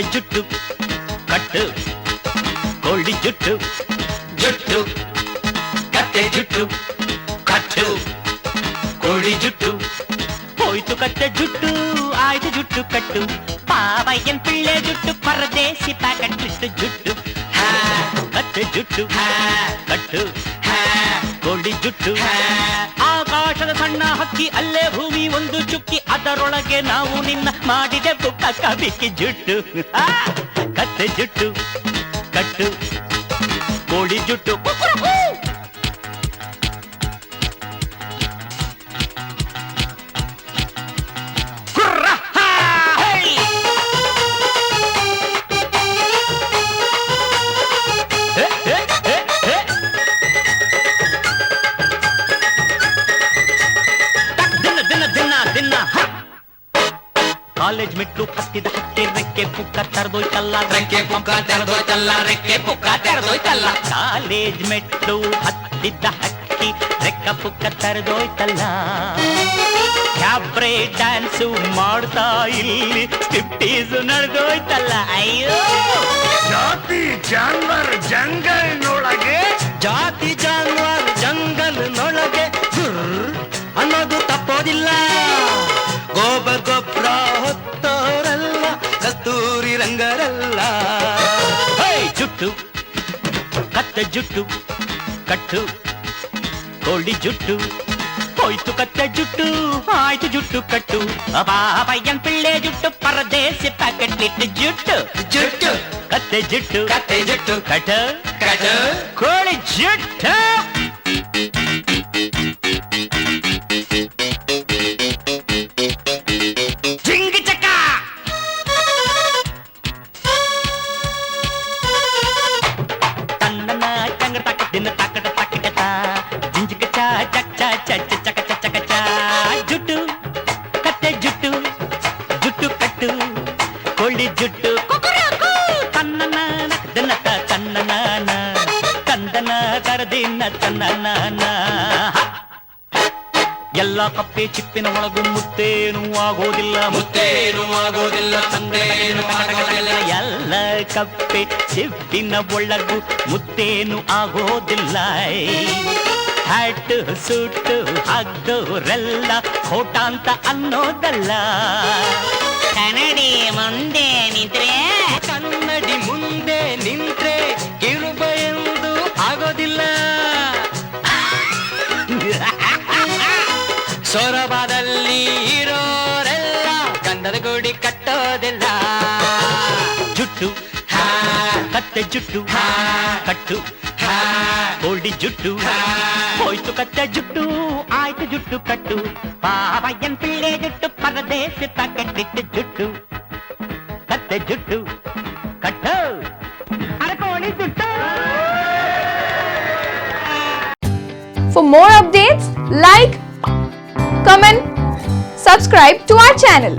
ಕತ್ತೆ ಜುಟ್ಟು ಕಟ್ಟು ಕೋಳಿ ಜುಟ್ಟು ಜುಟ್ಟು ಕತ್ತೆ ಜುಟ್ಟು ಕಟ್ಟು ಕೋಳಿ ಜುಟ್ಟು ಹೋಯ್ತು ಕತ್ತೆ ಜುಟ್ಟು ಆಯ್ತು ಜುಟ್ಟು ಕಟ್ಟು ಪಾವಯ್ಯನ್ ಪಿಳ್ಳೆ ಜುಟ್ಟು ಪರದೇಸಿ ಪ್ಯಾಕೆಟ್ ಬಿಟ್ಟು ಜುಟ್ಟು ಕತ್ತೆ ಜುಟ್ಟು ಕಟ್ಟು ಕೋಳಿ ಜುಟ್ಟು ಆಕಾಶದ ಸಣ್ಣ ಹಕ್ಕಿ ಅಲ್ಲೇ ಭೂಮಿ ಒಂದು ಚುಕ್ಕಿ ಅದರೊಳಗೆ ನಾವು ನಿನ್ನ ಮಾಡಿದೆ ಬುಕ್ಕ ಕಬಿಕ್ಕಿ ಜುಟ್ಟು ಕತ್ತೆ ಜುಟ್ಟು ಕಟ್ಟು ಕೋಳಿ ಜುಟ್ಟು ಕಾಲೇಜ್ ಮೆಟ್ಲು ಹತ್ತಿದ ಹತ್ತಿ ರೆಕ್ಕೆ ಪುಕ್ಕ ತೆರೆದೋಯ್ತಲ್ಲ ರೆಕ್ಕೆ ಪುಕ್ಕ ತೆರೆದೋಯ್ತಲ್ಲ ರೆಕ್ಕೆ ಪುಕ್ಕ ತೆರೆದೋಯ್ತಲ್ಲ ಕಾಲೇಜ್ ಮೆಟ್ಲು ಹತ್ತಿದ್ದ ಹಕ್ಕಿ ರೆಕ್ಕ ಪುಕ್ಕ ತೆರೆದೋಯ್ತಲ್ಲ ಕ್ಯಾಬ್ರೆ ಡ್ಯಾನ್ಸು ಮಾಡ್ತಾ ಇಲ್ಲಿ ಸ್ಟಿಪ್ಟೀಸು ನಡೆದೋಯ್ತಲ್ಲ ಅಯ್ಯೋ ಜಾತಿ ಜಾನ್ವರ್ ಜಂಗಲ್ ನೊಳಗೆ ಜಾತಿ ಜಾನ್ವರ್ ಜಂಗಲ್ ನೊಳಗೆ ಅನ್ನೋದು ತಪ್ಪೋದಿಲ್ಲ ಗೋಬರ್ ಗೊಬ್ಬರ ಹೊತ್ತೋರಲ್ಲ ಕಸ್ತೂರಿ ರಂಗರಲ್ಲ ಜುಟ್ಟು ಕತ್ತೆ ಜುಟ್ಟು ಕಟ್ಟು ಕೋಳಿ ಜುಟ್ಟು ಹೋಯ್ತು ಕತ್ತೆ ಜುಟ್ಟು ಆಯ್ತು ಜುಟ್ಟು ಕಟ್ಟು ಬಾಬಯ್ಯನ್ ಪಿಳ್ಳೆ ಜುಟ್ಟು ಪರದೇಸಿ ಪ್ಯಾಕೆಟ್ ಇಟ್ಟು ಜುಟ್ಟು ಜುಟ್ಟು ಕತ್ತೆ ಜುಟ್ಟು ಕತ್ತೆ ಜುಟ್ಟು ಕಟ ಕಟ ಕೋಳಿ ಜುಟ್ಟು ಜುಟ್ಟು ಕತ್ತೆ ಜುಟ್ಟು ಜುಟ್ಟು ಕಟ್ಟು ಕೋಳಿ ಜುಟ್ಟು ತನ್ನನ ದನತ ತನ್ನನ ತಂದನ ತರದಿನ ತನ್ನನ ಎಲ್ಲ ಕಪ್ಪೆ ಚಿಪ್ಪಿನ ಒಳಗು ಮುತ್ತೇನು ಆಗೋದಿಲ್ಲ ಮುತ್ತೇನು ಆಗೋದಿಲ್ಲ ತಂದೇನು ಆಗೋದಿಲ್ಲ ಎಲ್ಲ ಕಪ್ಪೆ ಚಿಪ್ಪಿನ ಒಳಗು ಮುತ್ತೇನು ಆಗೋದಿಲ್ಲ ಹ್ಯಾಟ್ ಸೂಟು ಹಾಕ್ದವರೆಲ್ಲ ಖೋಟ ಅಂತ ಅನ್ನೋದಲ್ಲ ಕನ್ನಡಿ ಮುಂದೆ ನಿಂತ್ರೆ ಕನ್ನಡಿ ಮುಂದೆ ನಿಂತ್ರೆ ಕಿರುಬ ಎಂದು ಆಗೋದಿಲ್ಲ ಸೊರಬದಲ್ಲಿ ಇರೋರೆಲ್ಲ ಗಂಧದ ಗುಡಿ ಕಟ್ಟೋದಿಲ್ಲ ಜುಟ್ಟು ಕತ್ತೆ ಜುಟ್ಟು ಕಟ್ಟು ಕೋಳಿ ಜುಟ್ಟು ಹೋಯ್ತು ಕತ್ತೆ ಜುಟ್ಟು ಆಯ್ತು ಜುಟ್ಟು ಕಟ್ಟು ಪಾವಯ್ಯನ್ ಪಿಳ್ಳೆ ಜುಟ್ಟು ಪರದೇಸಿ ಪ್ಯಾಕೆಟ್ ಇಟ್ಟು ಜುಟ್ಟು ಕತ್ತೆ ಜುಟ್ಟು ಕಟ್ಟು ಕೋಳಿ ಜುಟ್ಟು. For more updates, like, comment, subscribe to our channel.